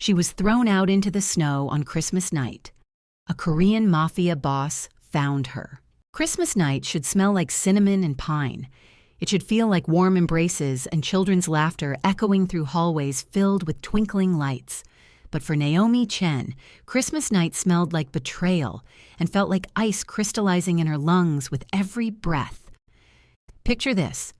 She was thrown out into the snow on Christmas night. A Korean Mafia boss found her. Christmas night should smell like cinnamon and pine. It should feel like warm embraces and children's laughter echoing through hallways filled with twinkling lights. But for Naomi Chen, Christmas night smelled like betrayal and felt like ice crystallizing in her lungs with every breath. Picture this: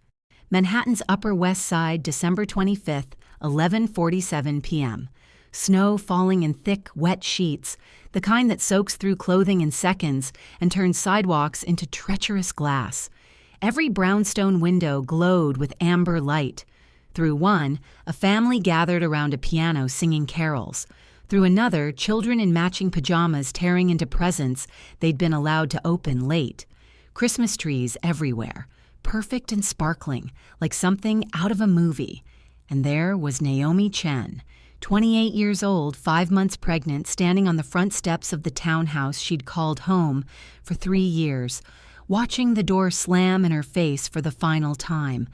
Manhattan's Upper West Side, December 25th, 11:47 p.m. Snow falling in thick, wet sheets, the kind that soaks through clothing in seconds and turns sidewalks into treacherous glass. Every brownstone window glowed with amber light. Through one, a family gathered around a piano singing carols. Through another, children in matching pajamas tearing into presents they'd been allowed to open late. Christmas trees everywhere, perfect and sparkling, like something out of a movie. And there was Naomi Chen, 28 years old, 5 months pregnant, standing on the front steps of the townhouse she'd called home for 3 years, watching the door slam in her face for the final time.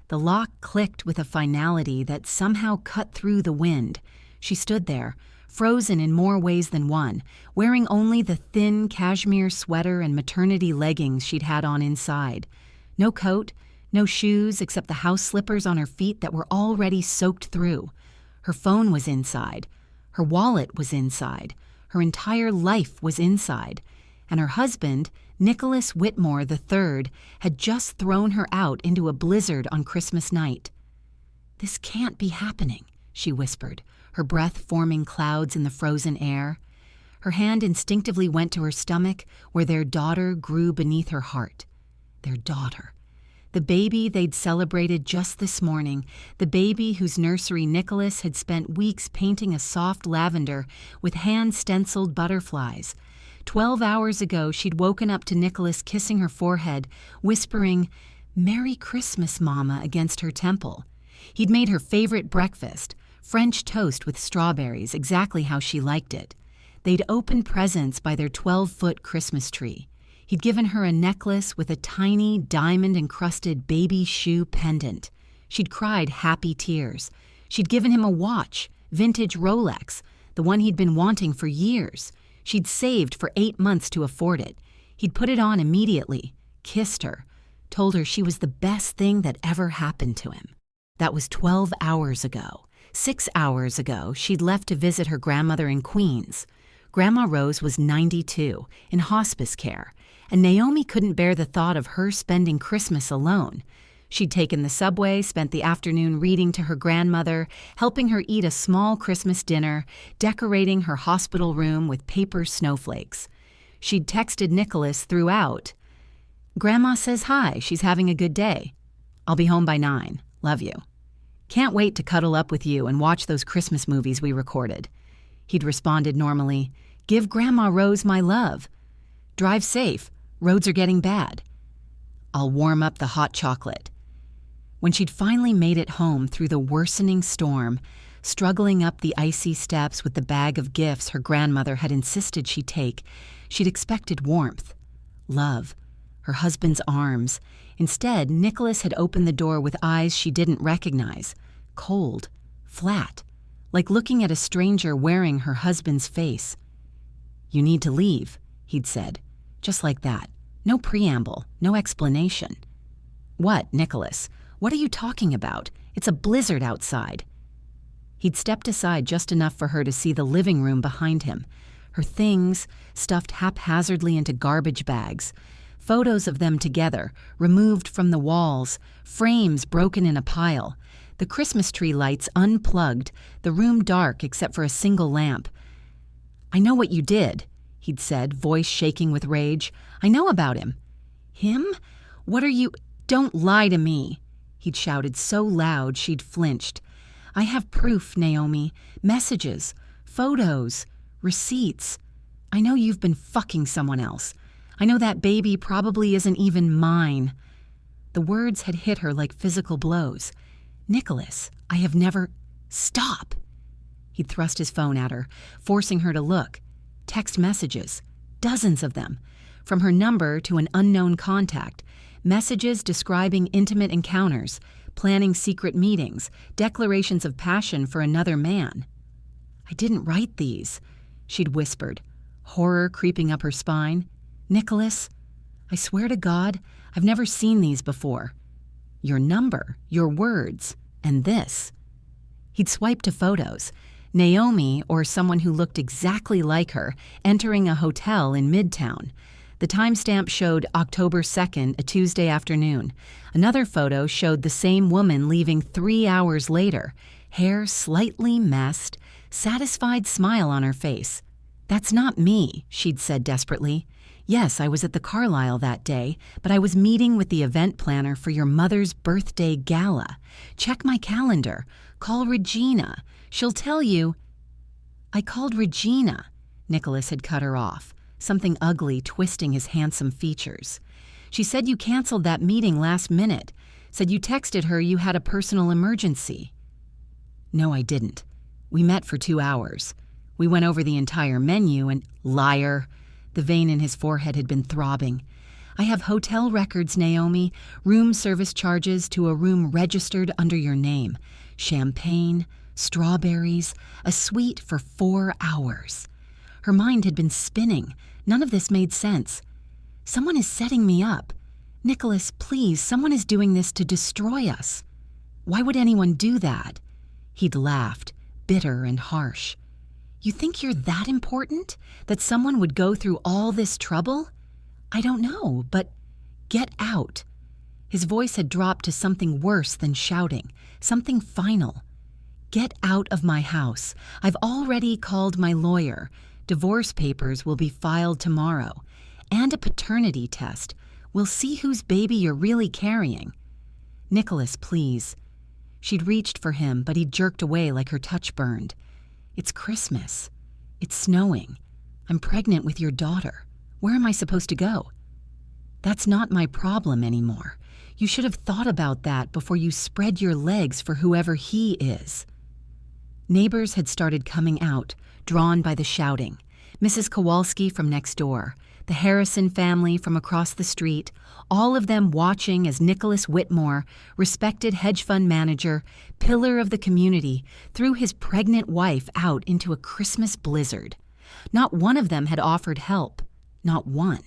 The lock clicked with a finality that somehow cut through the wind. She stood there, frozen in more ways than one, wearing only the thin cashmere sweater and maternity leggings she'd had on inside. No coat, no shoes except the house slippers on her feet that were already soaked through. Her phone was inside. Her wallet was inside. Her entire life was inside. And her husband, Nicholas Whitmore III, had just thrown her out into a blizzard on Christmas night. "This can't be happening," she whispered, her breath forming clouds in the frozen air. Her hand instinctively went to her stomach, where their daughter grew beneath her heart. Their daughter. The baby they'd celebrated just this morning, the baby whose nursery Nicholas had spent weeks painting a soft lavender with hand-stenciled butterflies. 12 hours ago, she'd woken up to Nicholas kissing her forehead, whispering, "Merry Christmas, Mama," against her temple. He'd made her favorite breakfast, French toast with strawberries, exactly how she liked it. They'd opened presents by their 12-foot Christmas tree. He'd given her a necklace with a tiny, diamond-encrusted baby shoe pendant. She'd cried happy tears. She'd given him a watch, vintage Rolex, the one he'd been wanting for years. She'd saved for 8 months to afford it. He'd put it on immediately, kissed her, told her she was the best thing that ever happened to him. That was 12 hours ago. 6 hours ago, she'd left to visit her grandmother in Queens. Grandma Rose was 92, in hospice care, and Naomi couldn't bear the thought of her spending Christmas alone. She'd taken the subway, spent the afternoon reading to her grandmother, helping her eat a small Christmas dinner, decorating her hospital room with paper snowflakes. She'd texted Nicholas throughout. "Grandma says hi, she's having a good day. I'll be home by 9. Love you. Can't wait to cuddle up with you and watch those Christmas movies we recorded." He'd responded normally, "Give Grandma Rose my love. Drive safe. Roads are getting bad. I'll warm up the hot chocolate." When she'd finally made it home through the worsening storm, struggling up the icy steps with the bag of gifts her grandmother had insisted she take, she'd expected warmth, love, her husband's arms. Instead, Nicholas had opened the door with eyes she didn't recognize, cold, flat, like looking at a stranger wearing her husband's face. "You need to leave," he'd said, just like that. No preamble, no explanation. "What, Nicholas? What are you talking about? It's a blizzard outside." He'd stepped aside just enough for her to see the living room behind him, her things stuffed haphazardly into garbage bags, photos of them together, removed from the walls, frames broken in a pile, the Christmas tree lights unplugged, the room dark except for a single lamp. "I know what you did," he'd said, voice shaking with rage. "I know about him." "Him? What are you— Don't lie to me," he'd shouted so loud she'd flinched. "I have proof, Naomi. Messages, photos, receipts. I know you've been fucking someone else. I know that baby probably isn't even mine." The words had hit her like physical blows. "Nicholas, I have never— Stop!" He'd thrust his phone at her, forcing her to look. Text messages, dozens of them, from her number to an unknown contact, messages describing intimate encounters, planning secret meetings, declarations of passion for another man. I didn't write these, she'd whispered, horror creeping up her spine. Nicholas, I swear to God, I've never seen these before. Your number, your words, and this. He'd swiped to photos. Naomi, or someone who looked exactly like her, entering a hotel in Midtown. The timestamp showed October 2nd, a Tuesday afternoon. Another photo showed the same woman leaving 3 hours later, hair slightly messed, satisfied smile on her face. That's not me, she'd said desperately. Yes, I was at the Carlisle that day, but I was meeting with the event planner for your mother's birthday gala. Check my calendar. Call Regina. She'll tell you. I called Regina. Nicholas had cut her off, something ugly twisting his handsome features. She said you canceled that meeting last minute. Said you texted her you had a personal emergency. No, I didn't. We met for 2 hours. We went over the entire menu and— Liar. The vein in his forehead had been throbbing. I have hotel records, Naomi, room service charges to a room registered under your name. Champagne, strawberries, a suite for 4 hours. Her mind had been spinning. None of this made sense. Someone is setting me up. Nicholas, please, someone is doing this to destroy us. Why would anyone do that? He'd laughed, bitter and harsh. You think you're that important? That someone would go through all this trouble? I don't know, but get out. His voice had dropped to something worse than shouting, something final. Get out of my house. I've already called my lawyer. Divorce papers will be filed tomorrow. And a paternity test. We'll see whose baby you're really carrying. Nicholas, please. She'd reached for him, but he jerked away like her touch burned. It's Christmas. It's snowing. I'm pregnant with your daughter. Where am I supposed to go? That's not my problem anymore. You should have thought about that before you spread your legs for whoever he is. Neighbors had started coming out, drawn by the shouting. Mrs. Kowalski from next door, the Harrison family from across the street, all of them watching as Nicholas Whitmore, respected hedge fund manager, pillar of the community, threw his pregnant wife out into a Christmas blizzard. Not one of them had offered help. Not one.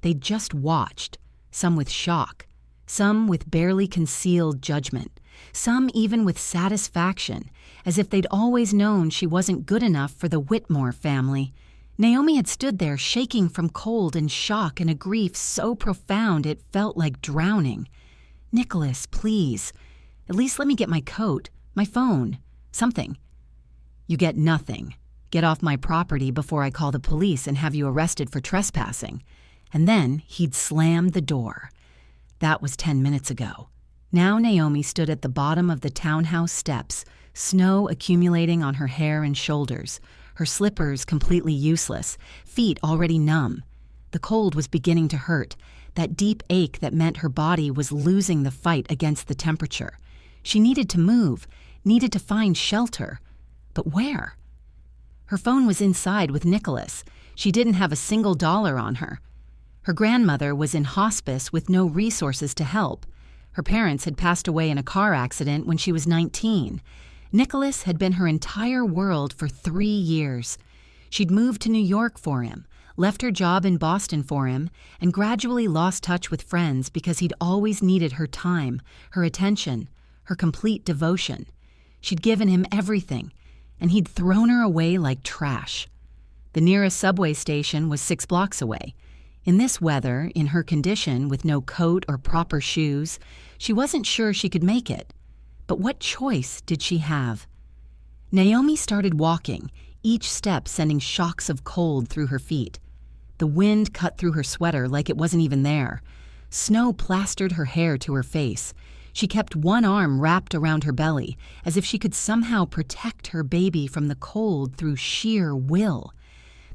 They just watched, some with shock, some with barely concealed judgment, some even with satisfaction, as if they'd always known she wasn't good enough for the Whitmore family. Naomi had stood there shaking from cold and shock and a grief so profound it felt like drowning. Nicholas, please. At least let me get my coat, my phone, something. You get nothing. Get off my property before I call the police and have you arrested for trespassing. And then he'd slammed the door. That was 10 minutes ago. Now Naomi stood at the bottom of the townhouse steps, snow accumulating on her hair and shoulders, her slippers completely useless, feet already numb. The cold was beginning to hurt, that deep ache that meant her body was losing the fight against the temperature. She needed to move, needed to find shelter. But where? Her phone was inside with Nicholas. She didn't have a single dollar on her. Her grandmother was in hospice with no resources to help. Her parents had passed away in a car accident when she was 19. Nicholas had been her entire world for 3 years. She'd moved to New York for him, left her job in Boston for him, and gradually lost touch with friends because he'd always needed her time, her attention, her complete devotion. She'd given him everything, and he'd thrown her away like trash. The nearest subway station was 6 blocks away. In this weather, in her condition, with no coat or proper shoes, she wasn't sure she could make it. But what choice did she have? Naomi started walking, each step sending shocks of cold through her feet. The wind cut through her sweater like it wasn't even there. Snow plastered her hair to her face. She kept one arm wrapped around her belly, as if she could somehow protect her baby from the cold through sheer will.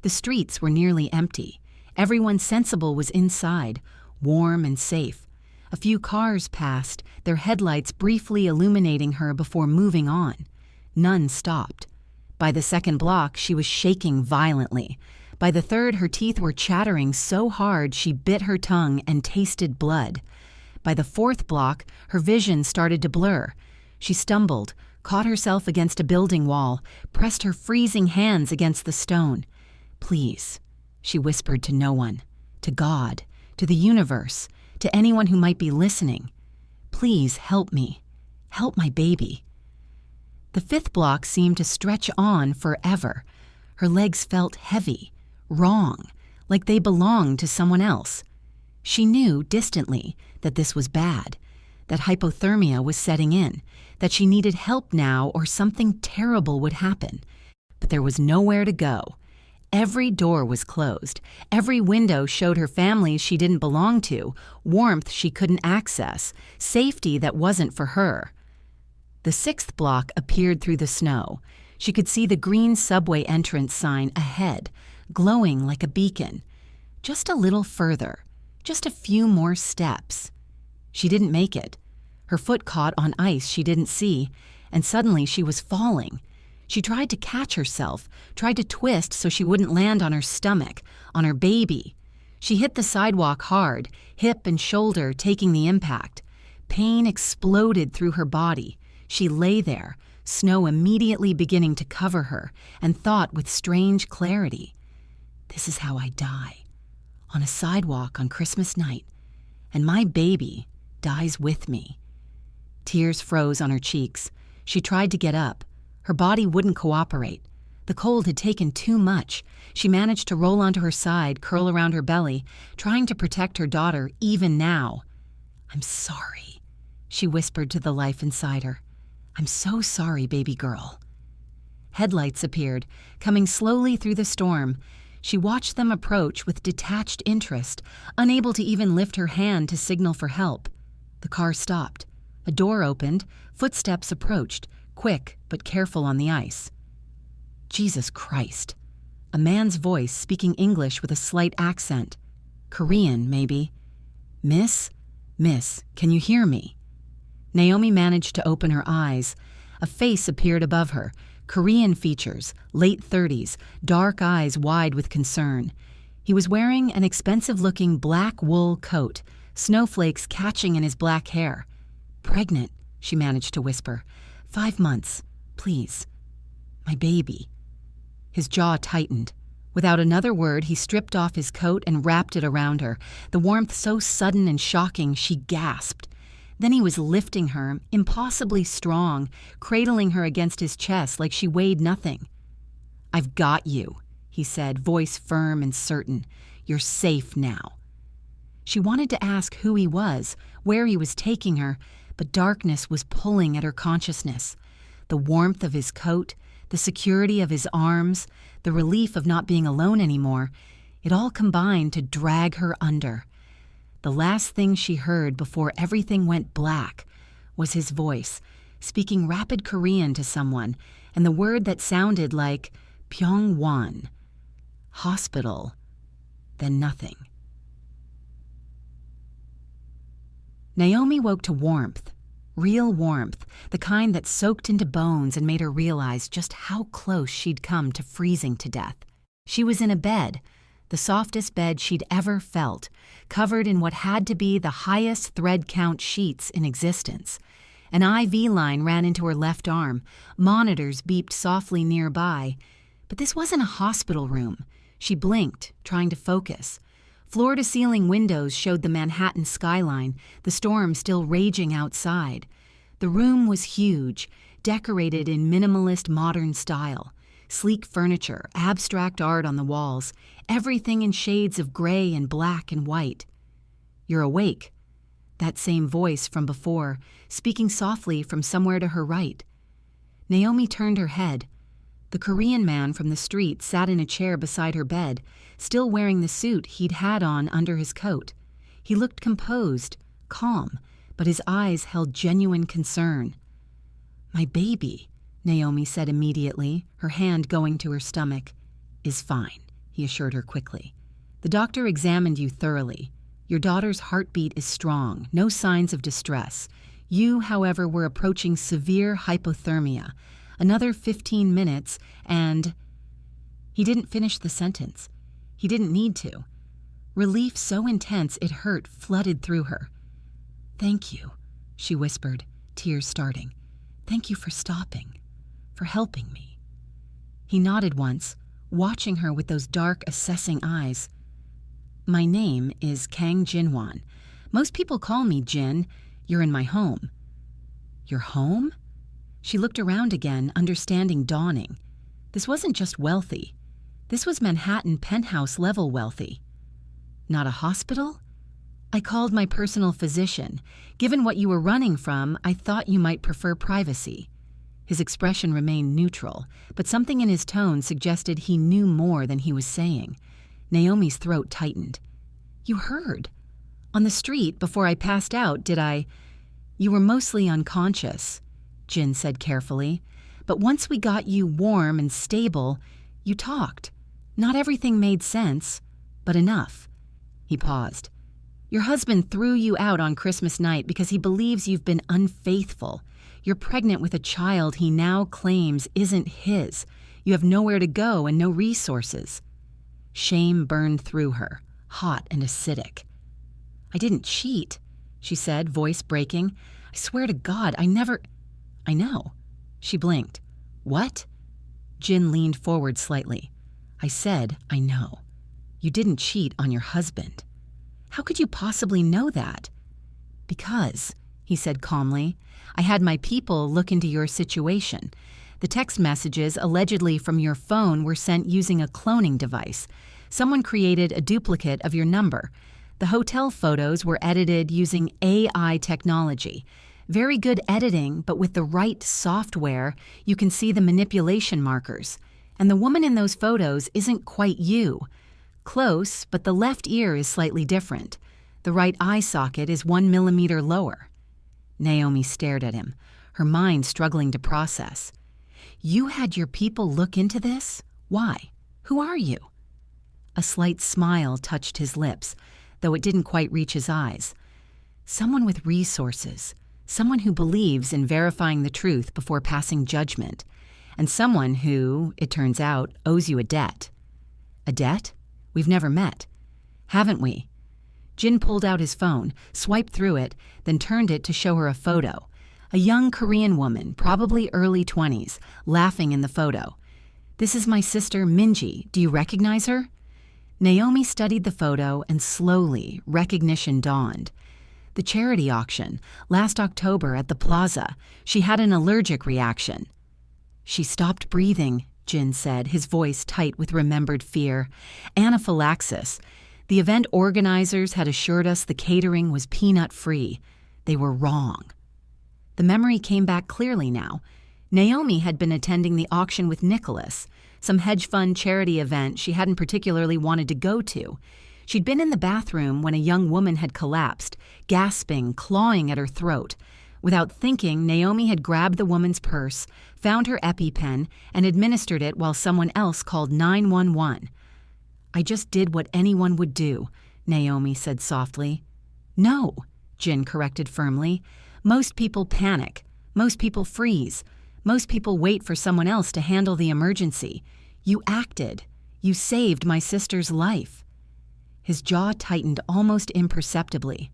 The streets were nearly empty. Everyone sensible was inside, warm and safe. A few cars passed, their headlights briefly illuminating her before moving on. None stopped. By the second block, she was shaking violently. By the third, her teeth were chattering so hard she bit her tongue and tasted blood. By the fourth block, her vision started to blur. She stumbled, caught herself against a building wall, pressed her freezing hands against the stone. "Please," she whispered to no one, to God, to the universe, to anyone who might be listening. "Please help me. Help my baby." The fifth block seemed to stretch on forever. Her legs felt heavy, wrong, like they belonged to someone else. She knew distantly that this was bad, that hypothermia was setting in, that she needed help now or something terrible would happen. But there was nowhere to go. Every door was closed. Every window showed her families she didn't belong to, warmth she couldn't access, safety that wasn't for her. The sixth block appeared through the snow. She could see the green subway entrance sign ahead, glowing like a beacon. Just a little further, just a few more steps. She didn't make it. Her foot caught on ice she didn't see, and suddenly she was falling. She tried to catch herself, tried to twist so she wouldn't land on her stomach, on her baby. She hit the sidewalk hard, hip and shoulder taking the impact. Pain exploded through her body. She lay there, snow immediately beginning to cover her, and thought with strange clarity, "This is how I die. On a sidewalk on Christmas night, and my baby dies with me." Tears froze on her cheeks. She tried to get up. Her body wouldn't cooperate. The cold had taken too much. She managed to roll onto her side, curl around her belly, trying to protect her daughter even now. "I'm sorry," she whispered to the life inside her. "I'm so sorry, baby girl." Headlights appeared, coming slowly through the storm. She watched them approach with detached interest, unable to even lift her hand to signal for help. The car stopped. A door opened. Footsteps approached, quick but careful on the ice. Jesus Christ. A man's voice speaking English with a slight accent. Korean, maybe. Miss, can you hear me?" Naomi managed to open her eyes. A face appeared above her. Korean features, late 30s, dark eyes wide with concern. He was wearing an expensive-looking black wool coat, snowflakes catching in his black hair. "Pregnant," she managed to whisper. 5 months, please. My baby." His jaw tightened. Without another word, he stripped off his coat and wrapped it around her, the warmth so sudden and shocking she gasped. Then he was lifting her, impossibly strong, cradling her against his chest like she weighed nothing. "I've got you," he said, voice firm and certain. "You're safe now." She wanted to ask who he was, where he was taking her, but darkness was pulling at her consciousness. The warmth of his coat, the security of his arms, the relief of not being alone anymore, it all combined to drag her under. The last thing she heard before everything went black was his voice, speaking rapid Korean to someone, and the word that sounded like Pyongwon. Hospital. Then nothing. Naomi woke to warmth. Real warmth, the kind that soaked into bones and made her realize just how close she'd come to freezing to death. She was in a bed, the softest bed she'd ever felt, covered in what had to be the highest thread count sheets in existence. An IV line ran into her left arm. Monitors beeped softly nearby. But this wasn't a hospital room. She blinked, trying to focus. Floor-to-ceiling windows showed the Manhattan skyline, the storm still raging outside. The room was huge, decorated in minimalist modern style. Sleek furniture, abstract art on the walls, everything in shades of gray and black and white. "You're awake." That same voice from before, speaking softly from somewhere to her right. Naomi turned her head. The Korean man from the street sat in a chair beside her bed, still wearing the suit he'd had on under his coat. He looked composed, calm, but his eyes held genuine concern. "My baby," Naomi said immediately, her hand going to her stomach. "Is fine," he assured her quickly. "The doctor examined you thoroughly. Your daughter's heartbeat is strong, no signs of distress. You, however, were approaching severe hypothermia. Another 15 minutes and—" He didn't finish the sentence. He didn't need to. Relief so intense it hurt flooded through her. "Thank you," she whispered, tears starting. Thank you for stopping, for helping me." He nodded once, watching her with those dark, assessing eyes. "My name is Kang Jinwan. Most people call me Jin. You're in my home." "Your home?" She looked around again, understanding dawning. This wasn't just wealthy. This was Manhattan penthouse-level wealthy. "Not a hospital?" "I called my personal physician. Given what you were running from, I thought you might prefer privacy." His expression remained neutral, but something in his tone suggested he knew more than he was saying. Naomi's throat tightened. "You heard. On the street, before I passed out, did I—" "You were mostly unconscious," Jin said carefully. "But once we got you warm and stable, you talked. Not everything made sense, but enough." He paused. "Your husband threw you out on Christmas night because he believes you've been unfaithful. You're pregnant with a child he now claims isn't his. You have nowhere to go and no resources." Shame burned through her, hot and acidic. "I didn't cheat," she said, voice breaking. "I swear to God, I never—" "I know." She blinked. "What?" Jin leaned forward slightly. "I said, I know. You didn't cheat on your husband." "How could you possibly know that?" "Because," he said calmly, "I had my people look into your situation. The text messages allegedly from your phone were sent using a cloning device. Someone created a duplicate of your number. The hotel photos were edited using AI technology. Very good editing, but with the right software, you can see the manipulation markers. And the woman in those photos isn't quite you. Close, but the left ear is slightly different. The right eye socket is 1 millimeter lower." Naomi stared at him, her mind struggling to process. "You had your people look into this? Why? Who are you?" A slight smile touched his lips, though it didn't quite reach his eyes. "Someone with resources. Someone who believes in verifying the truth before passing judgment. And someone who, it turns out, owes you a debt." "A debt? We've never met." "Haven't we?" Jin pulled out his phone, swiped through it, then turned it to show her a photo. A young Korean woman, probably early 20s, laughing in the photo. "This is my sister Minji. Do you recognize her?" Naomi studied the photo, and slowly, recognition dawned. "The charity auction, last October at the plaza. She had an allergic reaction." "She stopped breathing," Jin said, his voice tight with remembered fear. "Anaphylaxis. The event organizers had assured us the catering was peanut-free. They were wrong." The memory came back clearly now. Naomi had been attending the auction with Nicholas, some hedge fund charity event she hadn't particularly wanted to go to. She'd been in the bathroom when a young woman had collapsed, gasping, clawing at her throat. Without thinking, Naomi had grabbed the woman's purse, found her EpiPen, and administered it while someone else called 911. "I just did what anyone would do," Naomi said softly. "No," Jin corrected firmly. "Most people panic. Most people freeze. Most people wait for someone else to handle the emergency. You acted. You saved my sister's life." His jaw tightened almost imperceptibly.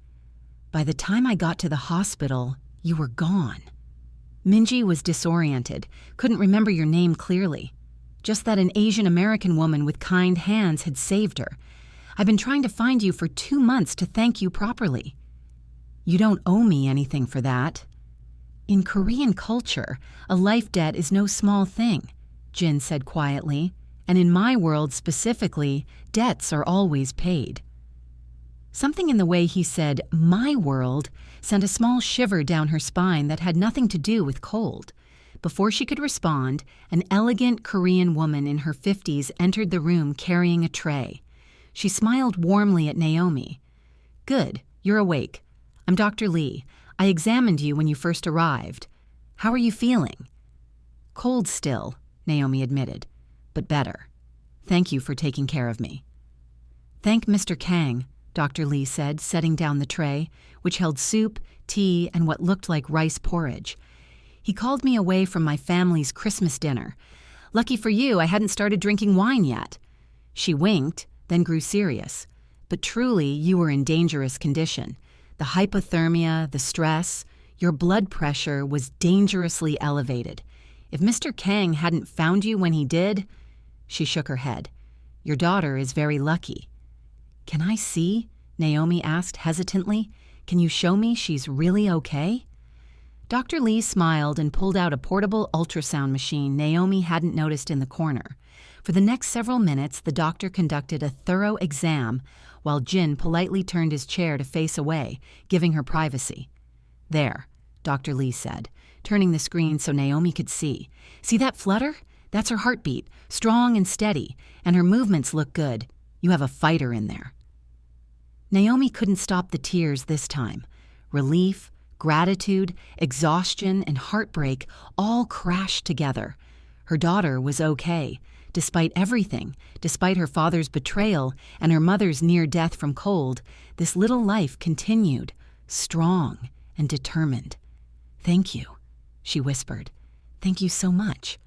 "By the time I got to the hospital, you were gone." Minji was disoriented, couldn't remember your name clearly. Just that an Asian American woman with kind hands had saved her. "I've been trying to find you for 2 months to thank you properly." "You don't owe me anything for that." "In Korean culture, a life debt is no small thing," Jin said quietly. "And in my world specifically, debts are always paid." Something in the way he said, "my world," sent a small shiver down her spine that had nothing to do with cold. Before she could respond, an elegant Korean woman in her 50s entered the room carrying a tray. She smiled warmly at Naomi. "Good, you're awake. I'm Dr. Lee. I examined you when you first arrived. How are you feeling?" "Cold still," Naomi admitted, "but better. Thank you for taking care of me." "Thank Mr. Kang," Dr. Lee said, setting down the tray, which held soup, tea, and what looked like rice porridge. "He called me away from my family's Christmas dinner. Lucky for you, I hadn't started drinking wine yet." She winked, then grew serious. "But truly, you were in dangerous condition. The hypothermia, the stress, Your blood pressure was dangerously elevated. If Mr. Kang hadn't found you when he did—" She shook her head. "Your daughter is very lucky." "Can I see?" Naomi asked hesitantly. "Can you show me she's really okay?" Dr. Lee smiled and pulled out a portable ultrasound machine Naomi hadn't noticed in the corner. For the next several minutes, the doctor conducted a thorough exam while Jin politely turned his chair to face away, giving her privacy. "There," Dr. Lee said, turning the screen so Naomi could see. "See that flutter? That's her heartbeat, strong and steady, and her movements look good. You have a fighter in there." Naomi couldn't stop the tears this time. Relief, gratitude, exhaustion, and heartbreak all crashed together. Her daughter was okay. Despite everything, despite her father's betrayal and her mother's near death from cold, this little life continued, strong and determined. "Thank you," she whispered. "Thank you so much."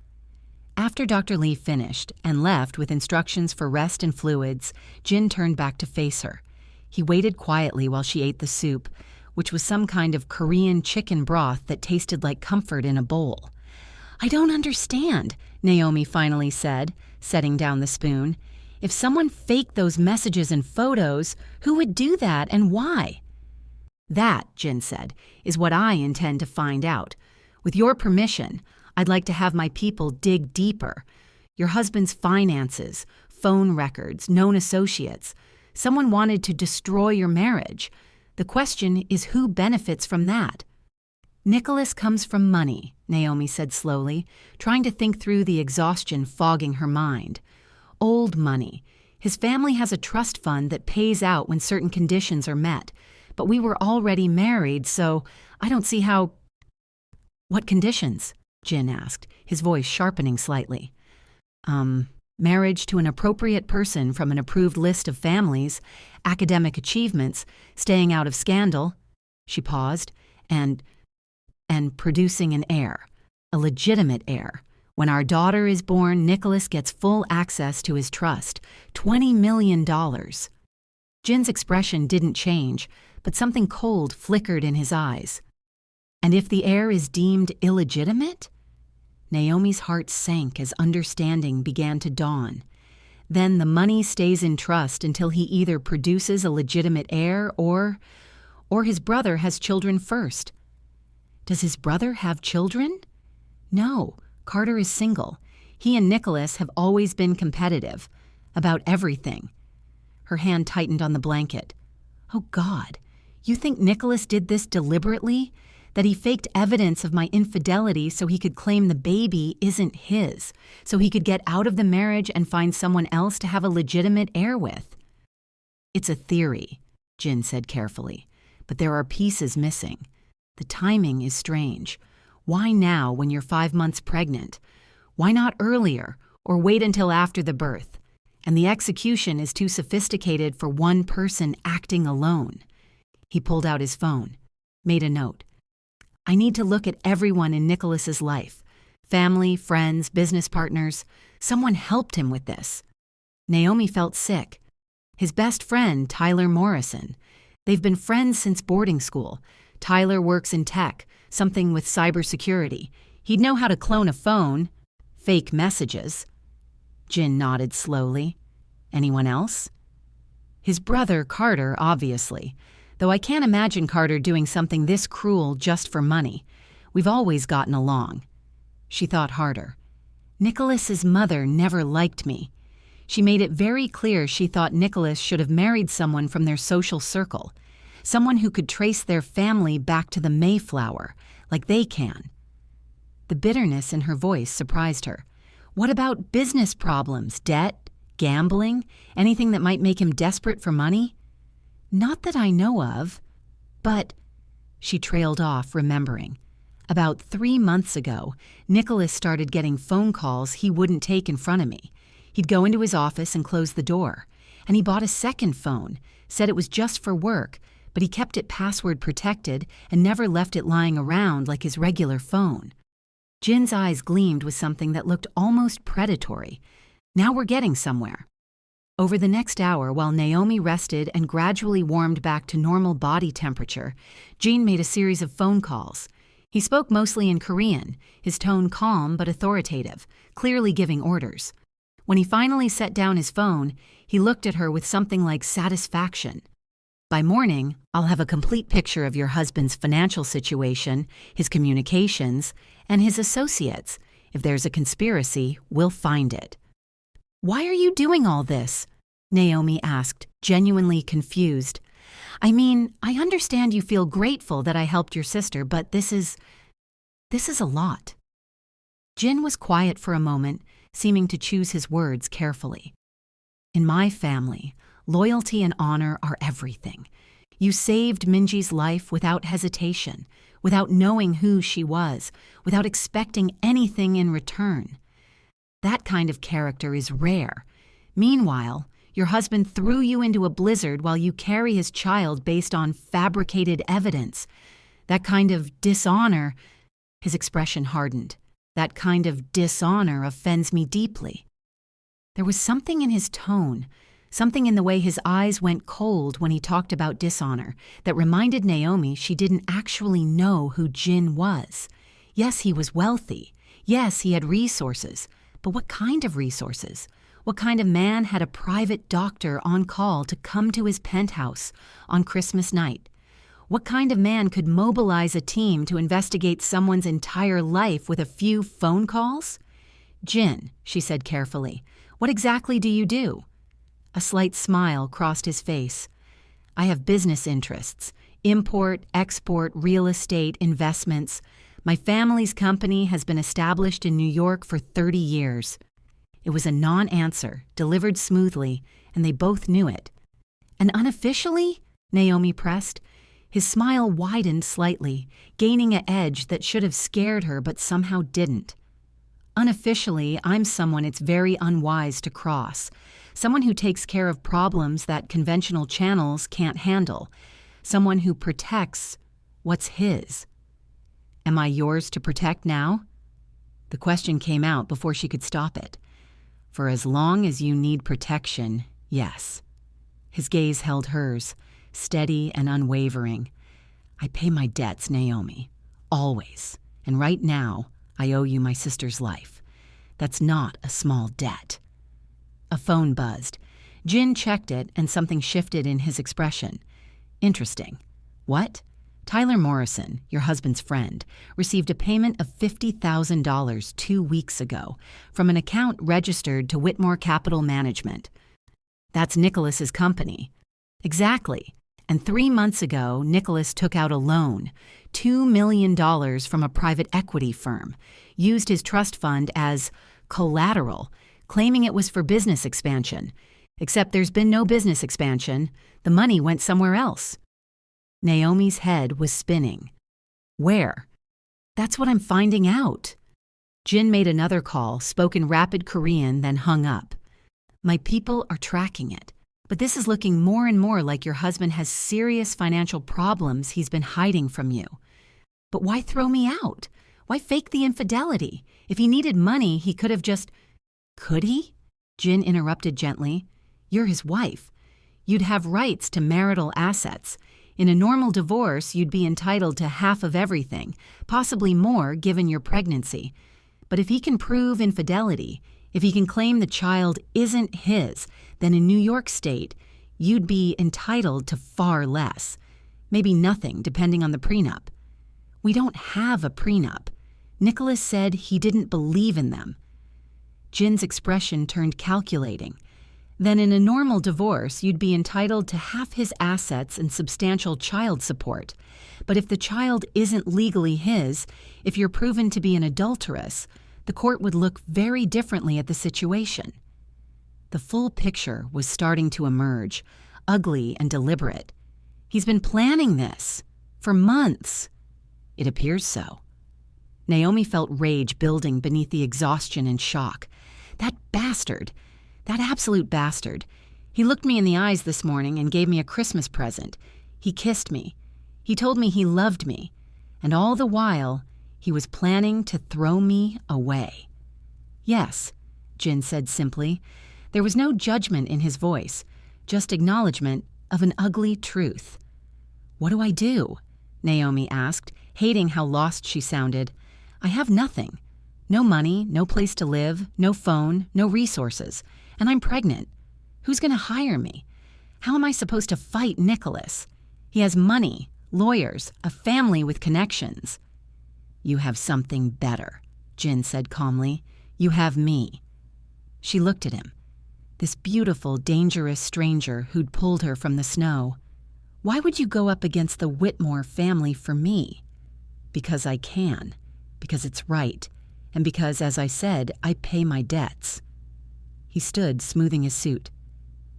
After Dr. Lee finished and left with instructions for rest and fluids, Jin turned back to face her. He waited quietly while she ate the soup, which was some kind of Korean chicken broth that tasted like comfort in a bowl. "I don't understand," Naomi finally said, setting down the spoon. "If someone faked those messages and photos, who would do that and why?" "That," Jin said, "is what I intend to find out. With your permission, I'd like to have my people dig deeper. Your husband's finances, phone records, known associates. Someone wanted to destroy your marriage. The question is who benefits from that?" "Nicholas comes from money," Naomi said slowly, trying to think through the exhaustion fogging her mind. "Old money. His family has a trust fund that pays out when certain conditions are met. But we were already married, so I don't see how—" "What conditions?" Jin asked, his voice sharpening slightly. Marriage to an appropriate person from an approved list of families, academic achievements, staying out of scandal." She paused, and producing an heir, a legitimate heir. When our daughter is born, Nicholas gets full access to his trust, $20 million. Jin's expression didn't change, but something cold flickered in his eyes. "And if the heir is deemed illegitimate?" Naomi's heart sank as understanding began to dawn. "Then the money stays in trust until he either produces a legitimate heir or his brother has children first." "Does his brother have children?" "No, Carter is single. He and Nicholas have always been competitive. About everything." Her hand tightened on the blanket. "Oh God, you think Nicholas did this deliberately? That he faked evidence of my infidelity so he could claim the baby isn't his, so he could get out of the marriage and find someone else to have a legitimate heir with?" "It's a theory," Jin said carefully, "but there are pieces missing. The timing is strange. Why now when you're 5 months pregnant? Why not earlier or wait until after the birth? And the execution is too sophisticated for one person acting alone." He pulled out his phone, made a note. "I need to look at everyone in Nicholas's life. Family, friends, business partners. Someone helped him with this." Naomi felt sick. His best friend, Tyler Morrison. They've been friends since boarding school. Tyler works in tech, something with cybersecurity. He'd know how to clone a phone, fake messages. Jin nodded slowly. "Anyone else?" "His brother, Carter, obviously. Though I can't imagine Carter doing something this cruel just for money. We've always gotten along." She thought harder. "Nicholas's mother never liked me. She made it very clear she thought Nicholas should have married someone from their social circle, someone who could trace their family back to the Mayflower, like they can." The bitterness in her voice surprised her. "What about business problems, debt, gambling, anything that might make him desperate for money?" "Not that I know of, but—" She trailed off, remembering. "About 3 months ago, Nicholas started getting phone calls he wouldn't take in front of me. He'd go into his office and close the door. And he bought a second phone, said it was just for work, but he kept it password protected and never left it lying around like his regular phone." Jin's eyes gleamed with something that looked almost predatory. "Now we're getting somewhere." Over the next hour, while Naomi rested and gradually warmed back to normal body temperature, Jin made a series of phone calls. He spoke mostly in Korean, his tone calm but authoritative, clearly giving orders. When he finally set down his phone, he looked at her with something like satisfaction. By morning, I'll have a complete picture of your husband's financial situation, his communications, and his associates. If there's a conspiracy, we'll find it. Why are you doing all this? Naomi asked, genuinely confused. I mean, I understand you feel grateful that I helped your sister, but this is a lot. Jin was quiet for a moment, seeming to choose his words carefully. In my family, loyalty and honor are everything. You saved Minji's life without hesitation, without knowing who she was, without expecting anything in return. That kind of character is rare. Meanwhile, your husband threw you into a blizzard while you carry his child based on fabricated evidence. That kind of dishonor, his expression hardened. That kind of dishonor offends me deeply. There was something in his tone, something in the way his eyes went cold when he talked about dishonor that reminded Naomi she didn't actually know who Jin was. Yes, he was wealthy. Yes, he had resources. But what kind of resources? What kind of man had a private doctor on call to come to his penthouse on Christmas night? What kind of man could mobilize a team to investigate someone's entire life with a few phone calls? Jin, she said carefully, what exactly do you do? A slight smile crossed his face. I have business interests, import, export, real estate, investments. My family's company has been established in New York for 30 years. It was a non-answer, delivered smoothly, and they both knew it. And unofficially? Naomi pressed. His smile widened slightly, gaining an edge that should have scared her but somehow didn't. Unofficially, I'm someone it's very unwise to cross. Someone who takes care of problems that conventional channels can't handle. Someone who protects what's his. Am I yours to protect now? The question came out before she could stop it. For as long as you need protection, yes. His gaze held hers, steady and unwavering. I pay my debts, Naomi. Always. And right now, I owe you my sister's life. That's not a small debt. A phone buzzed. Jin checked it and something shifted in his expression. Interesting. What? Tyler Morrison, your husband's friend, received a payment of $50,000 2 weeks ago from an account registered to Whitmore Capital Management. That's Nicholas's company. Exactly. And 3 months ago, Nicholas took out a loan, $2 million from a private equity firm, used his trust fund as collateral, claiming it was for business expansion. Except there's been no business expansion. The money went somewhere else. Naomi's head was spinning. Where? That's what I'm finding out. Jin made another call, spoke in rapid Korean, then hung up. My people are tracking it, but this is looking more and more like your husband has serious financial problems he's been hiding from you. But why throw me out? Why fake the infidelity? If he needed money, he could have just... Could he? Jin interrupted gently. You're his wife. You'd have rights to marital assets. In a normal divorce, you'd be entitled to half of everything, possibly more given your pregnancy. But if he can prove infidelity, if he can claim the child isn't his, then in New York State, you'd be entitled to far less. Maybe nothing, depending on the prenup. We don't have a prenup. Nicholas said he didn't believe in them. Jin's expression turned calculating. Then in a normal divorce, you'd be entitled to half his assets and substantial child support. But if the child isn't legally his, if you're proven to be an adulteress, the court would look very differently at the situation. The full picture was starting to emerge, ugly and deliberate. He's been planning this for months. It appears so. Naomi felt rage building beneath the exhaustion and shock. That bastard! That absolute bastard. He looked me in the eyes this morning and gave me a Christmas present. He kissed me. He told me he loved me. And all the while, he was planning to throw me away. Yes, Jin said simply. There was no judgment in his voice, just acknowledgement of an ugly truth. "What do I do?" Naomi asked, hating how lost she sounded. "I have nothing. No money, no place to live, no phone, no resources. And I'm pregnant. Who's going to hire me? How am I supposed to fight Nicholas? He has money, lawyers, a family with connections." "You have something better," Jin said calmly. "You have me." She looked at him. This beautiful, dangerous stranger who'd pulled her from the snow. "Why would you go up against the Whitmore family for me?" "Because I can. Because it's right. And because, as I said, I pay my debts." He stood, smoothing his suit.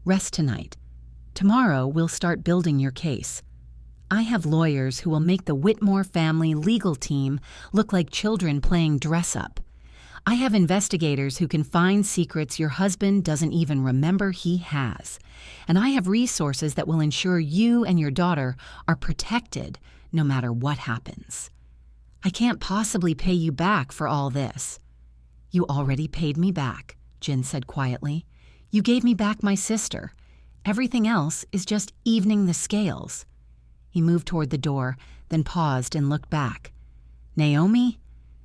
"Rest tonight. Tomorrow we'll start building your case. I have lawyers who will make the Whitmore family legal team look like children playing dress-up. I have investigators who can find secrets your husband doesn't even remember he has. And I have resources that will ensure you and your daughter are protected no matter what happens. I can't possibly pay you back for all this." "You already paid me back," Jin said quietly. "You gave me back my sister. Everything else is just evening the scales." He moved toward the door, then paused and looked back. "Naomi,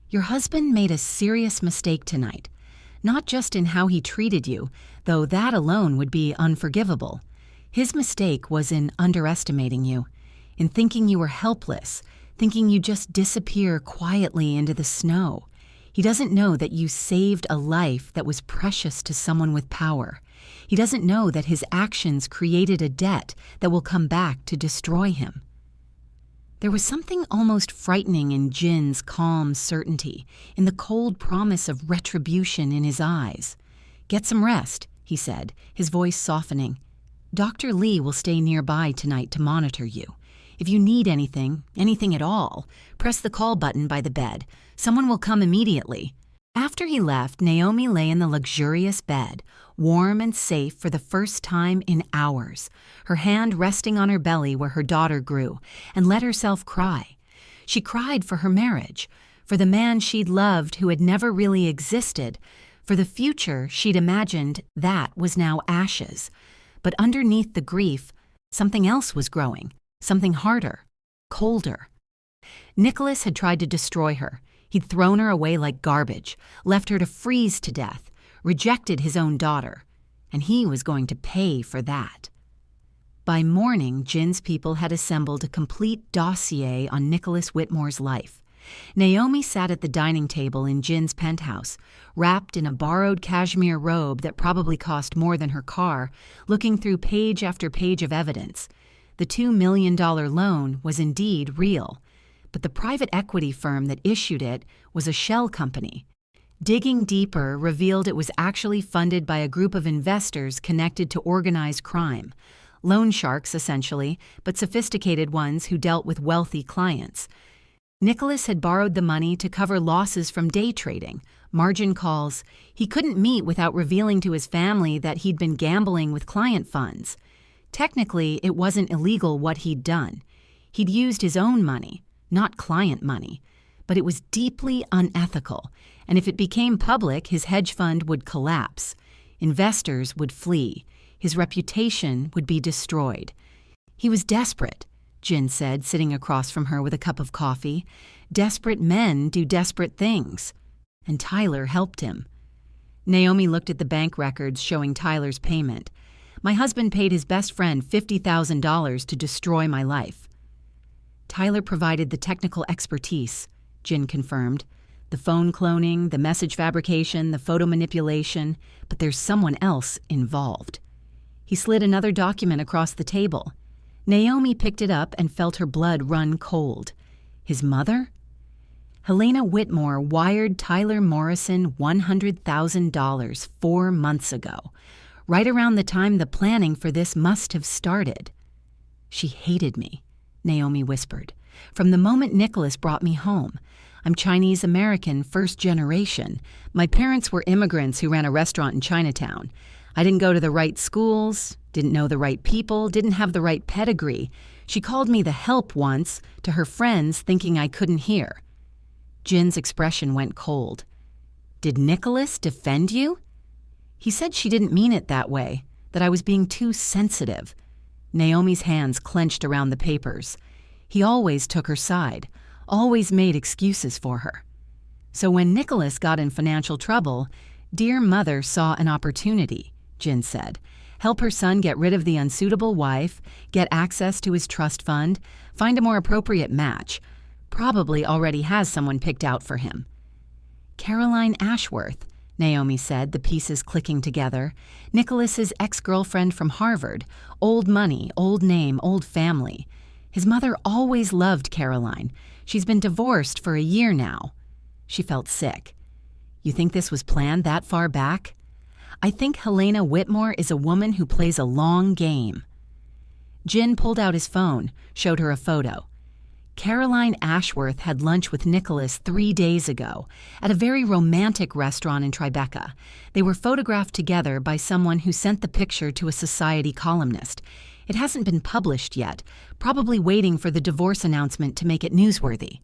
your husband made a serious mistake tonight. Not just in how he treated you, though that alone would be unforgivable. His mistake was in underestimating you, in thinking you were helpless, thinking you'd just disappear quietly into the snow. He doesn't know that you saved a life that was precious to someone with power. He doesn't know that his actions created a debt that will come back to destroy him." There was something almost frightening in Jin's calm certainty, in the cold promise of retribution in his eyes. "Get some rest," he said, his voice softening. "Dr. Lee will stay nearby tonight to monitor you. If you need anything at all, press the call button by the bed. Someone will come immediately." After he left, Naomi lay in the luxurious bed, warm and safe for the first time in hours, her hand resting on her belly where her daughter grew, and let herself cry. She cried for her marriage, for the man she'd loved who had never really existed, for the future she'd imagined that was now ashes. But underneath the grief, something else was growing, something harder, colder. Nicholas had tried to destroy her. He'd thrown her away like garbage, left her to freeze to death, rejected his own daughter, and he was going to pay for that. By morning, Jin's people had assembled a complete dossier on Nicholas Whitmore's life. Naomi sat at the dining table in Jin's penthouse, wrapped in a borrowed cashmere robe that probably cost more than her car, looking through page after page of evidence. The $2 million loan was indeed real, but the private equity firm that issued it was a shell company. Digging deeper revealed it was actually funded by a group of investors connected to organized crime. Loan sharks, essentially, but sophisticated ones who dealt with wealthy clients. Nicholas had borrowed the money to cover losses from day trading, margin calls. He couldn't meet without revealing to his family that he'd been gambling with client funds. Technically, it wasn't illegal what he'd done. He'd used his own money, not client money, but it was deeply unethical, and if it became public, his hedge fund would collapse. Investors would flee. His reputation would be destroyed. He was desperate, Jin said, sitting across from her with a cup of coffee. Desperate men do desperate things. And Tyler helped him. Naomi looked at the bank records showing Tyler's payment. My husband paid his best friend $50,000 to destroy my life. Tyler provided the technical expertise, Jin confirmed. The phone cloning, the message fabrication, the photo manipulation, but there's someone else involved. He slid another document across the table. Naomi picked it up and felt her blood run cold. His mother? Helena Whitmore wired Tyler Morrison $100,000 4 months ago, right around the time the planning for this must have started. She hated me, Naomi whispered, from the moment Nicholas brought me home. I'm Chinese-American, first generation. My parents were immigrants who ran a restaurant in Chinatown. I didn't go to the right schools, didn't know the right people, didn't have the right pedigree. She called me the help once to her friends thinking I couldn't hear. Jin's expression went cold. Did Nicholas defend you? He said she didn't mean it that way, that I was being too sensitive. Naomi's hands clenched around the papers. He always took her side, always made excuses for her. So when Nicholas got in financial trouble, dear mother saw an opportunity, Jin said. Help her son get rid of the unsuitable wife, get access to his trust fund, find a more appropriate match. Probably already has someone picked out for him. Caroline Ashworth, Naomi said, the pieces clicking together. Nicholas's ex-girlfriend from Harvard. Old money, old name, old family. His mother always loved Caroline. She's been divorced for a year now. She felt sick. You think this was planned that far back? I think Helena Whitmore is a woman who plays a long game. Jin pulled out his phone, showed her a photo. Caroline Ashworth had lunch with Nicholas 3 days ago at a very romantic restaurant in Tribeca. They were photographed together by someone who sent the picture to a society columnist. It hasn't been published yet, probably waiting for the divorce announcement to make it newsworthy.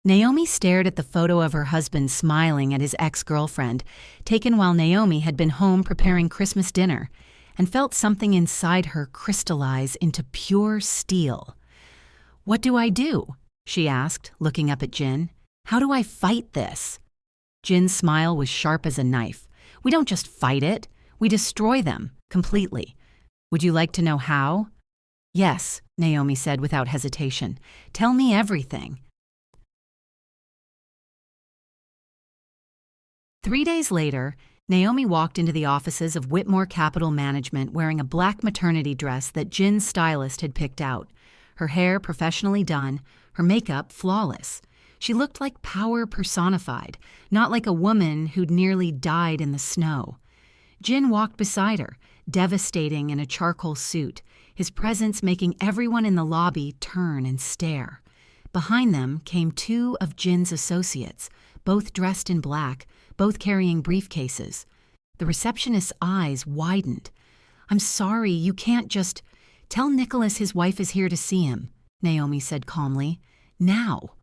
Naomi stared at the photo of her husband smiling at his ex-girlfriend, taken while Naomi had been home preparing Christmas dinner, and felt something inside her crystallize into pure steel. What do I do? She asked, looking up at Jin. How do I fight this? Jin's smile was sharp as a knife. We don't just fight it, we destroy them, completely. Would you like to know how? Yes, Naomi said without hesitation. Tell me everything. 3 days later, Naomi walked into the offices of Whitmore Capital Management wearing a black maternity dress that Jin's stylist had picked out. Her hair professionally done, her makeup flawless. She looked like power personified, not like a woman who'd nearly died in the snow. Jin walked beside her, devastating in a charcoal suit, his presence making everyone in the lobby turn and stare. Behind them came 2 of Jin's associates, both dressed in black, both carrying briefcases. The receptionist's eyes widened. I'm sorry, you can't just... Tell Nicholas his wife is here to see him, Naomi said calmly. Now.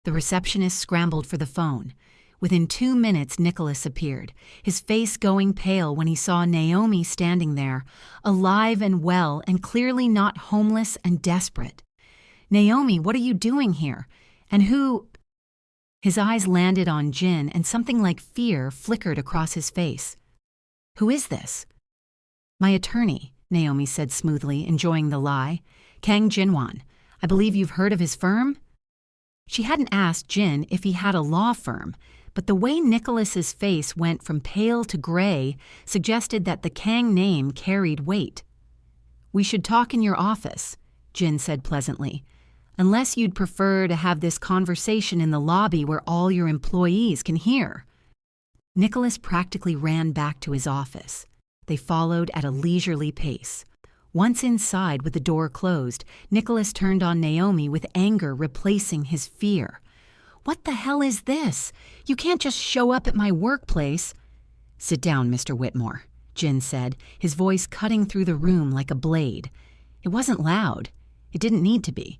The receptionist scrambled for the phone. Within 2 minutes, Nicholas appeared, his face going pale when he saw Naomi standing there, alive and well and clearly not homeless and desperate. Naomi, what are you doing here? And who... His eyes landed on Jin and something like fear flickered across his face. Who is this? My attorney, Naomi said smoothly, enjoying the lie. Kang Jinwan. I believe you've heard of his firm? She hadn't asked Jin if he had a law firm, but the way Nicholas's face went from pale to gray suggested that the Kang name carried weight. We should talk in your office, Jin said pleasantly, unless you'd prefer to have this conversation in the lobby where all your employees can hear. Nicholas practically ran back to his office. They followed at a leisurely pace. Once inside with the door closed, Nicholas turned on Naomi with anger replacing his fear. What the hell is this? You can't just show up at my workplace. Sit down, Mr. Whitmore, Jin said, his voice cutting through the room like a blade. It wasn't loud. It didn't need to be.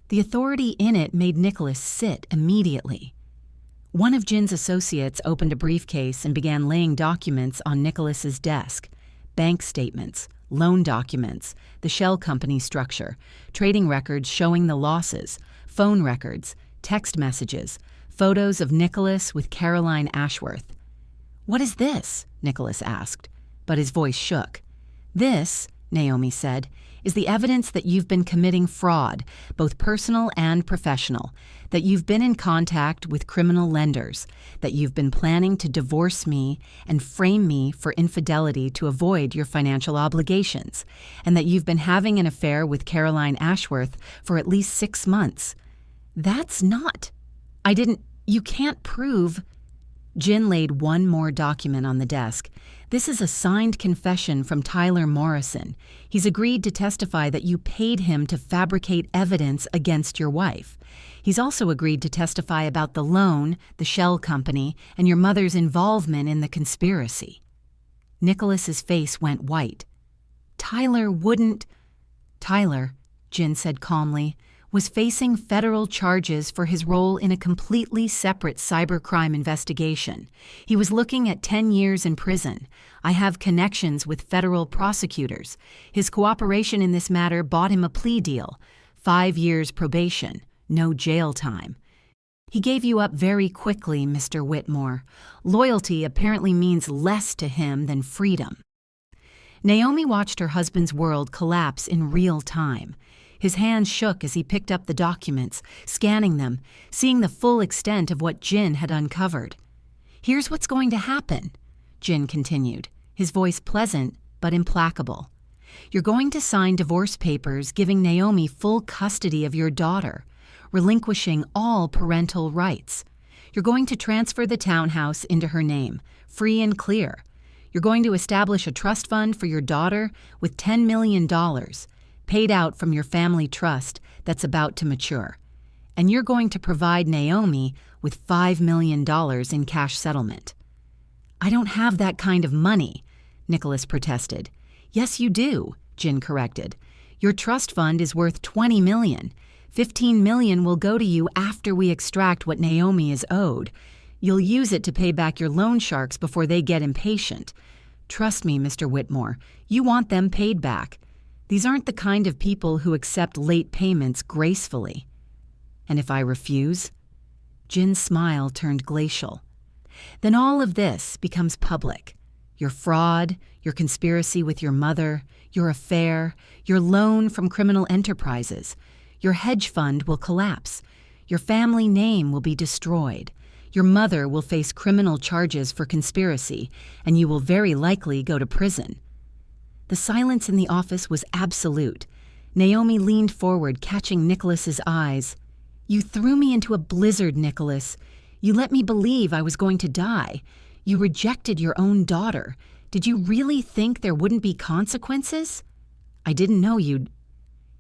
The authority in it made Nicholas sit immediately. One of Jin's associates opened a briefcase and began laying documents on Nicholas's desk. Bank statements, loan documents, the shell company structure, trading records showing the losses, phone records, text messages, photos of Nicholas with Caroline Ashworth. What is this? Nicholas asked, but his voice shook. This, Naomi said, is the evidence that you've been committing fraud, both personal and professional, that you've been in contact with criminal lenders, that you've been planning to divorce me and frame me for infidelity to avoid your financial obligations, and that you've been having an affair with Caroline Ashworth for at least 6 months. That's not. You can't prove. Jin laid one more document on the desk. This is a signed confession from Tyler Morrison. He's agreed to testify that you paid him to fabricate evidence against your wife. He's also agreed to testify about the loan, the shell company, and your mother's involvement in the conspiracy. Nicholas's face went white. Tyler wouldn't... Tyler, Jin said calmly, was facing federal charges for his role in a completely separate cybercrime investigation. He was looking at 10 years in prison. I have connections with federal prosecutors. His cooperation in this matter bought him a plea deal. 5 years probation, no jail time. He gave you up very quickly, Mr. Whitmore. Loyalty apparently means less to him than freedom. Naomi watched her husband's world collapse in real time. His hands shook as he picked up the documents, scanning them, seeing the full extent of what Jin had uncovered. "Here's what's going to happen," Jin continued, his voice pleasant but implacable. "You're going to sign divorce papers giving Naomi full custody of your daughter, relinquishing all parental rights. You're going to transfer the townhouse into her name, free and clear. You're going to establish a trust fund for your daughter with $10 million, paid out from your family trust that's about to mature. And you're going to provide Naomi with $5 million in cash settlement." "I don't have that kind of money," Nicholas protested. "Yes, you do," Jin corrected. "Your trust fund is worth $20 million. $15 million will go to you after we extract what Naomi is owed. You'll use it to pay back your loan sharks before they get impatient. Trust me, Mr. Whitmore, you want them paid back. These aren't the kind of people who accept late payments gracefully." "And if I refuse?" Jin's smile turned glacial. "Then all of this becomes public. Your fraud, your conspiracy with your mother, your affair, your loan from criminal enterprises. Your hedge fund will collapse. Your family name will be destroyed. Your mother will face criminal charges for conspiracy, and you will very likely go to prison." The silence in the office was absolute. Naomi leaned forward, catching Nicholas's eyes. "You threw me into a blizzard, Nicholas. You let me believe I was going to die. You rejected your own daughter. Did you really think there wouldn't be consequences?" "I didn't know you'd—"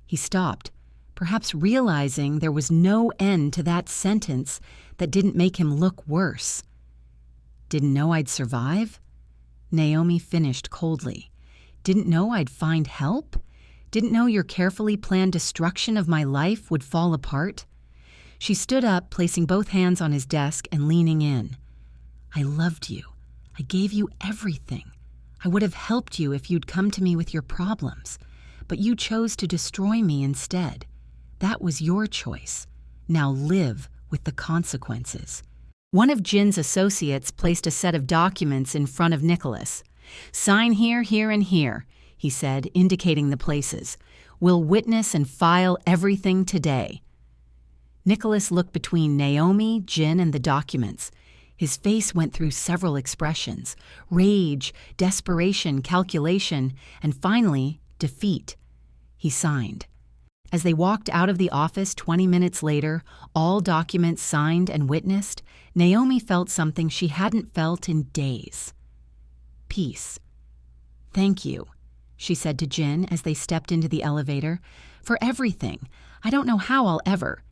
He stopped, perhaps realizing there was no end to that sentence that didn't make him look worse. "Didn't know I'd survive?" Naomi finished coldly. "Didn't know I'd find help? Didn't know your carefully planned destruction of my life would fall apart?" She stood up, placing both hands on his desk and leaning in. "I loved you. I gave you everything. I would have helped you if you'd come to me with your problems. But you chose to destroy me instead. That was your choice. Now live with the consequences." One of Jin's associates placed a set of documents in front of Nicholas. "Sign here, here, and here," he said, indicating the places. "We'll witness and file everything today." Nicholas looked between Naomi, Jin, and the documents. His face went through several expressions: rage, desperation, calculation, and finally, defeat. He signed. As they walked out of the office 20 minutes later, all documents signed and witnessed, Naomi felt something she hadn't felt in days. Peace. "Thank you," she said to Jin as they stepped into the elevator, "for everything. I don't know how I'll ever—"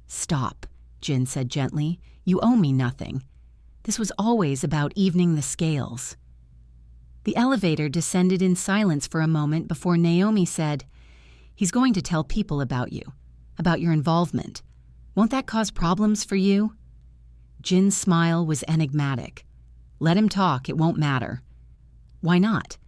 "Stop," Jin said gently. "You owe me nothing. This was always about evening the scales." The elevator descended in silence for a moment before Naomi said, "He's going to tell people about you, about your involvement. Won't that cause problems for you?" Jin's smile was enigmatic. "Let him talk, it won't matter." "Why not?"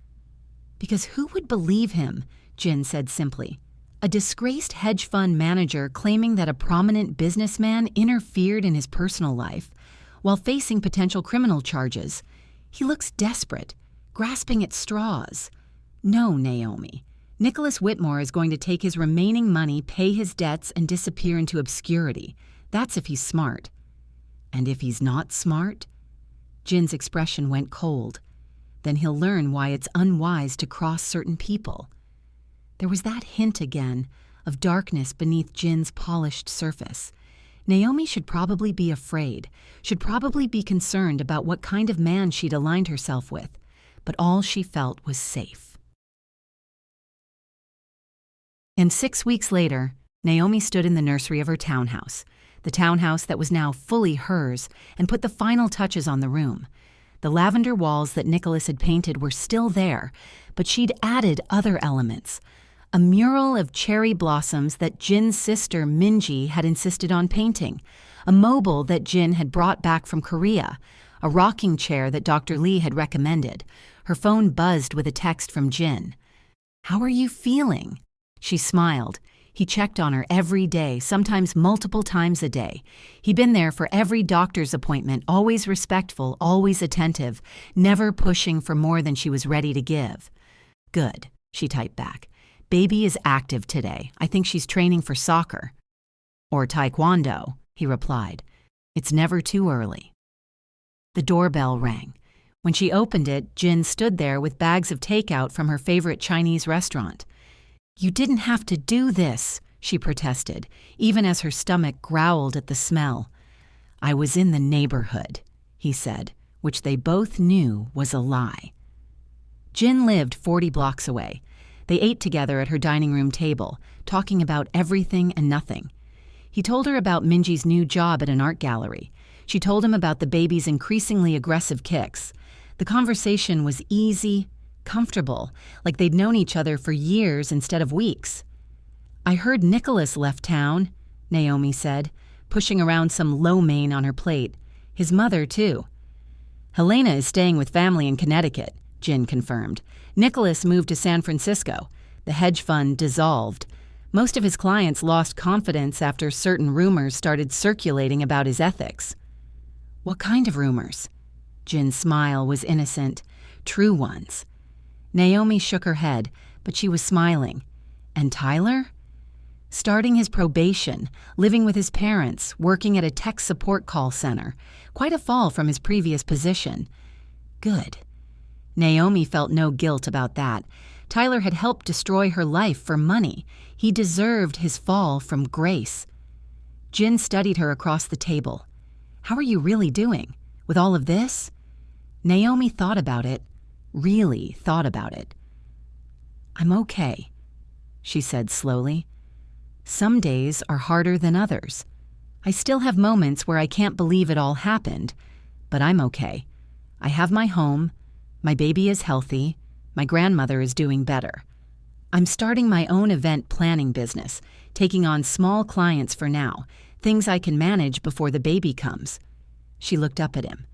"Because who would believe him?" Jin said simply. "A disgraced hedge fund manager claiming that a prominent businessman interfered in his personal life while facing potential criminal charges. He looks desperate, grasping at straws. No, Naomi. Nicholas Whitmore is going to take his remaining money, pay his debts, and disappear into obscurity. That's if he's smart." "And if he's not smart?" Jin's expression went cold. "Then he'll learn why it's unwise to cross certain people." There was that hint again of darkness beneath Jin's polished surface. Naomi should probably be afraid, should probably be concerned about what kind of man she'd aligned herself with, but all she felt was safe. And 6 weeks later, Naomi stood in the nursery of her townhouse, the townhouse that was now fully hers, and put the final touches on the room. The lavender walls that Nicholas had painted were still there, but she'd added other elements. a mural of cherry blossoms that Jin's sister Minji had insisted on painting, a mobile that Jin had brought back from Korea, a rocking chair that Dr. Lee had recommended. Her phone buzzed with a text from Jin. "How are you feeling?" She smiled. He checked on her every day, sometimes multiple times a day. He'd been there for every doctor's appointment, always respectful, always attentive, never pushing for more than she was ready to give. "Good," she typed back. "Baby is active today. I think she's training for soccer." "Or taekwondo," he replied. "It's never too early." The doorbell rang. When she opened it, Jin stood there with bags of takeout from her favorite Chinese restaurant. "You didn't have to do this," she protested, even as her stomach growled at the smell. "I was in the neighborhood," he said, which they both knew was a lie. Jin lived 40 blocks away. They ate together at her dining room table, talking about everything and nothing. He told her about Minji's new job at an art gallery. She told him about the baby's increasingly aggressive kicks. The conversation was easy, comfortable, like they'd known each other for years instead of weeks. "I heard Nicholas left town," Naomi said, pushing around some lo mein on her plate. "His mother, too." "Helena is staying with family in Connecticut," Jin confirmed. "Nicholas moved to San Francisco. The hedge fund dissolved. Most of his clients lost confidence after certain rumors started circulating about his ethics." "What kind of rumors?" Jin's smile was innocent. "True ones." Naomi shook her head, but she was smiling. "And Tyler?" "Starting his probation, living with his parents, working at a tech support call center. Quite a fall from his previous position." "Good." Naomi felt no guilt about that. Tyler had helped destroy her life for money. He deserved his fall from grace. Jin studied her across the table. "How are you really doing? With all of this?" Naomi thought about it, really thought about it. "I'm okay," she said slowly. "Some days are harder than others. I still have moments where I can't believe it all happened, but I'm okay. I have my home, my baby is healthy, my grandmother is doing better. I'm starting my own event planning business, taking on small clients for now, things I can manage before the baby comes." She looked up at him.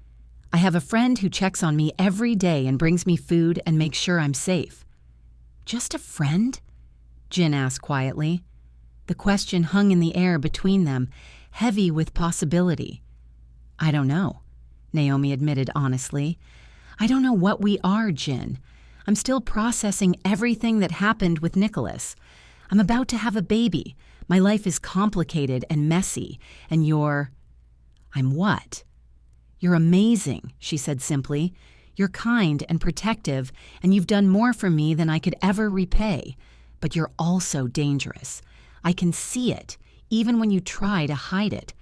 "I have a friend who checks on me every day and brings me food and makes sure I'm safe." "Just a friend?" Jin asked quietly. The question hung in the air between them, heavy with possibility. "I don't know," Naomi admitted honestly. "I don't know what we are, Jin. I'm still processing everything that happened with Nicholas. I'm about to have a baby. My life is complicated and messy, and you're—" "I'm what?" "You're amazing," she said simply. "You're kind and protective, and you've done more for me than I could ever repay. But you're also dangerous. I can see it, even when you try to hide it.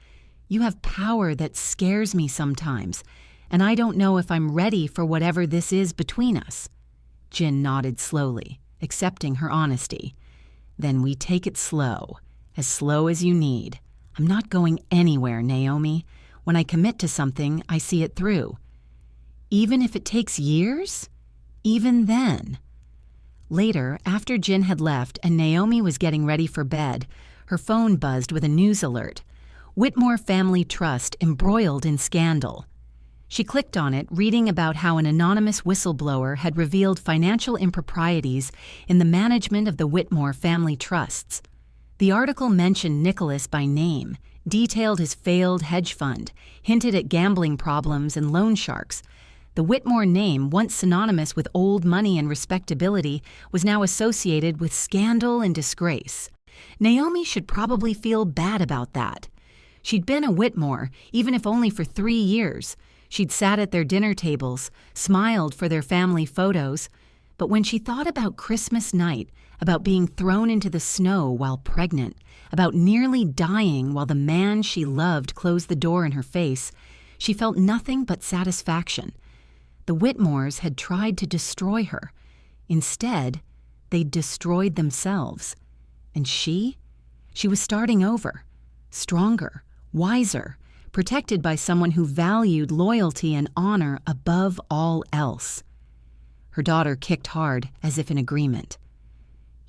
You have power that scares me sometimes, and I don't know if I'm ready for whatever this is between us." Jin nodded slowly, accepting her honesty. "Then we take it slow as you need. I'm not going anywhere, Naomi. When I commit to something, I see it through. Even if it takes years? Even then." Later, after Jin had left and Naomi was getting ready for bed, her phone buzzed with a news alert. Whitmore Family Trust embroiled in scandal. She clicked on it, reading about how an anonymous whistleblower had revealed financial improprieties in the management of the Whitmore Family Trusts. The article mentioned Nicholas by name, detailed his failed hedge fund, hinted at gambling problems and loan sharks. The Whitmore name, once synonymous with old money and respectability, was now associated with scandal and disgrace. Naomi should probably feel bad about that. She'd been a Whitmore, even if only for 3 years. She'd sat at their dinner tables, smiled for their family photos. But when she thought about Christmas night, about being thrown into the snow while pregnant, about nearly dying while the man she loved closed the door in her face, she felt nothing but satisfaction. The Whitmores had tried to destroy her. Instead, they'd destroyed themselves. And she was starting over, stronger, wiser, protected by someone who valued loyalty and honor above all else. Her daughter kicked hard, as if in agreement.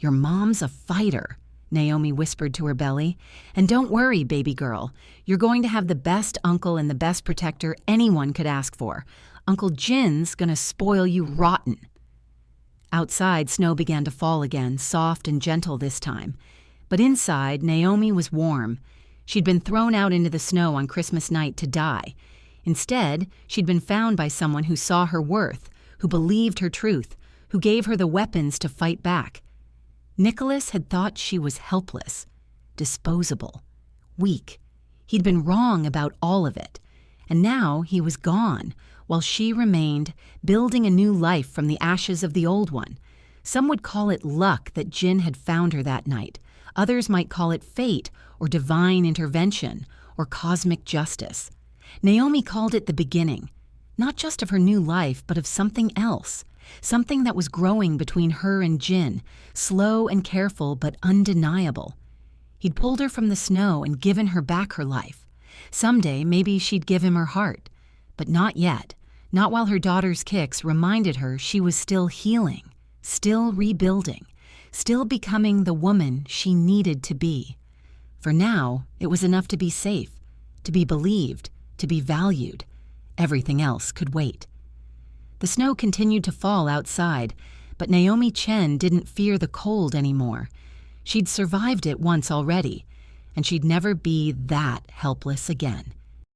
"Your mom's a fighter," Naomi whispered to her belly. "And don't worry, baby girl. You're going to have the best uncle and the best protector anyone could ask for. Uncle Jin's gonna spoil you rotten." Outside, snow began to fall again, soft and gentle this time. But inside, Naomi was warm. She'd been thrown out into the snow on Christmas night to die. Instead, she'd been found by someone who saw her worth, who believed her truth, who gave her the weapons to fight back. Nicholas had thought she was helpless, disposable, weak. He'd been wrong about all of it. And now he was gone, while she remained, building a new life from the ashes of the old one. Some would call it luck that Jin had found her that night. Others might call it fate, or divine intervention, or cosmic justice. Naomi called it the beginning, not just of her new life, but of something else, something that was growing between her and Jin, slow and careful but undeniable. He'd pulled her from the snow and given her back her life. Someday, maybe she'd give him her heart, but not yet, not while her daughter's kicks reminded her she was still healing, still rebuilding, still becoming the woman she needed to be. For now, it was enough to be safe, to be believed, to be valued. Everything else could wait. The snow continued to fall outside, but Naomi Chen didn't fear the cold anymore. She'd survived it once already, and she'd never be that helpless again.